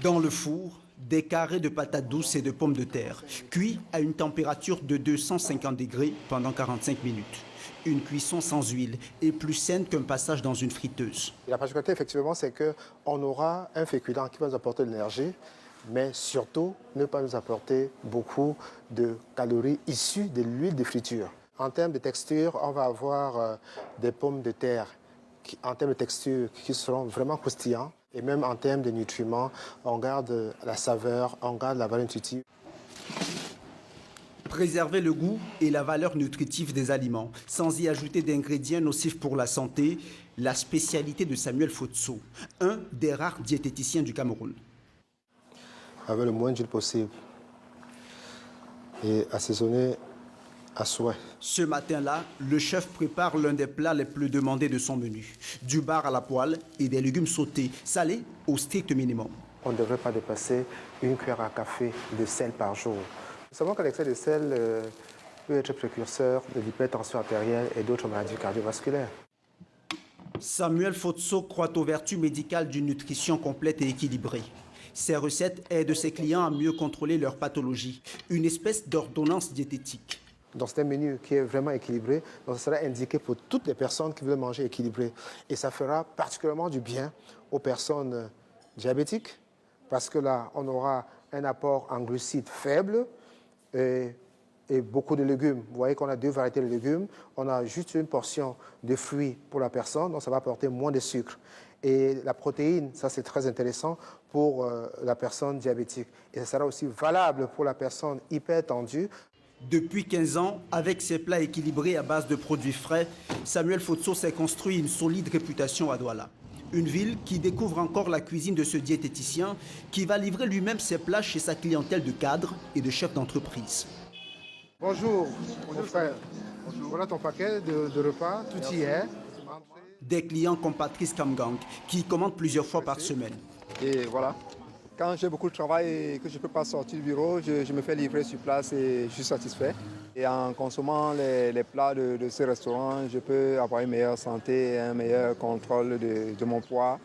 Dans le four, des carrés de patates douces et de pommes de terre, cuits à une température de 250 degrés pendant 45 minutes. Une cuisson sans huile est plus saine qu'un passage dans une friteuse. La particularité, effectivement, c'est qu'on aura un féculent qui va nous apporter de l'énergie, mais surtout ne pas nous apporter beaucoup de calories issues de l'huile de friture. En termes de texture, on va avoir des pommes de terre en termes de texture qui seront vraiment croustillants. Et même en termes de nutriments, on garde la saveur, on garde la valeur nutritive. Préserver le goût et la valeur nutritive des aliments, sans y ajouter d'ingrédients nocifs pour la santé, la spécialité de Samuel Fotso, un des rares diététiciens du Cameroun. Avec le moins d'huile possible et assaisonner à souhait. Ce matin-là, le chef prépare l'un des plats les plus demandés de son menu. Du bar à la poêle et des légumes sautés, salés au strict minimum. On ne devrait pas dépasser une cuillère à café de sel par jour. Nous savons que l'excès de sel peut être précurseur de l'hypertension artérielle et d'autres maladies cardiovasculaires. Samuel Fotso croit aux vertus médicales d'une nutrition complète et équilibrée. Ses recettes aident ses clients à mieux contrôler leur pathologie, une espèce d'ordonnance diététique. Donc c'est un menu qui est vraiment équilibré, donc ça sera indiqué pour toutes les personnes qui veulent manger équilibré. Et ça fera particulièrement du bien aux personnes diabétiques, parce que là, on aura un apport en glucides faible et beaucoup de légumes. Vous voyez qu'on a deux variétés de légumes. On a juste une portion de fruits pour la personne, donc ça va apporter moins de sucre. Et la protéine, ça c'est très intéressant pour la personne diabétique. Et ça sera aussi valable pour la personne hypertendue. Depuis 15 ans, avec ses plats équilibrés à base de produits frais, Samuel Fotso s'est construit une solide réputation à Douala. Une ville qui découvre encore la cuisine de ce diététicien qui va livrer lui-même ses plats chez sa clientèle de cadres et de chefs d'entreprise. Bonjour, mon frère. Bonjour. Voilà ton paquet de repas, tout y est. Des clients comme Patrice Kamgang qui commandent plusieurs fois par semaine. Et voilà. Quand j'ai beaucoup de travail et que je ne peux pas sortir du bureau, je me fais livrer sur place et je suis satisfait. Et en consommant les plats de ce restaurant, je peux avoir une meilleure santé, un meilleur contrôle de mon poids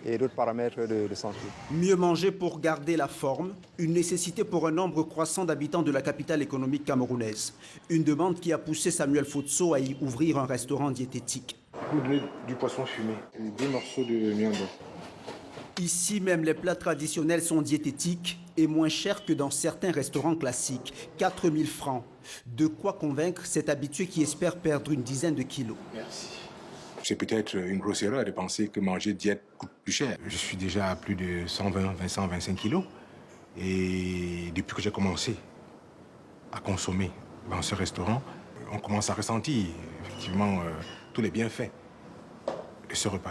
et d'autres paramètres de santé. Mieux manger pour garder la forme, une nécessité pour un nombre croissant d'habitants de la capitale économique camerounaise. Une demande qui a poussé Samuel Fotso à y ouvrir un restaurant diététique. Vous donnez du poisson fumé et 2 morceaux de viande. Ici même, les plats traditionnels sont diététiques et moins chers que dans certains restaurants classiques. 4 000 francs. De quoi convaincre cet habitué qui espère perdre une dizaine de kilos. Merci. C'est peut-être une grosse erreur de penser que manger diète coûte plus cher. Je suis déjà à plus de 125 kilos. Et depuis que j'ai commencé à consommer dans ce restaurant, on commence à ressentir effectivement tous les bienfaits de ce repas.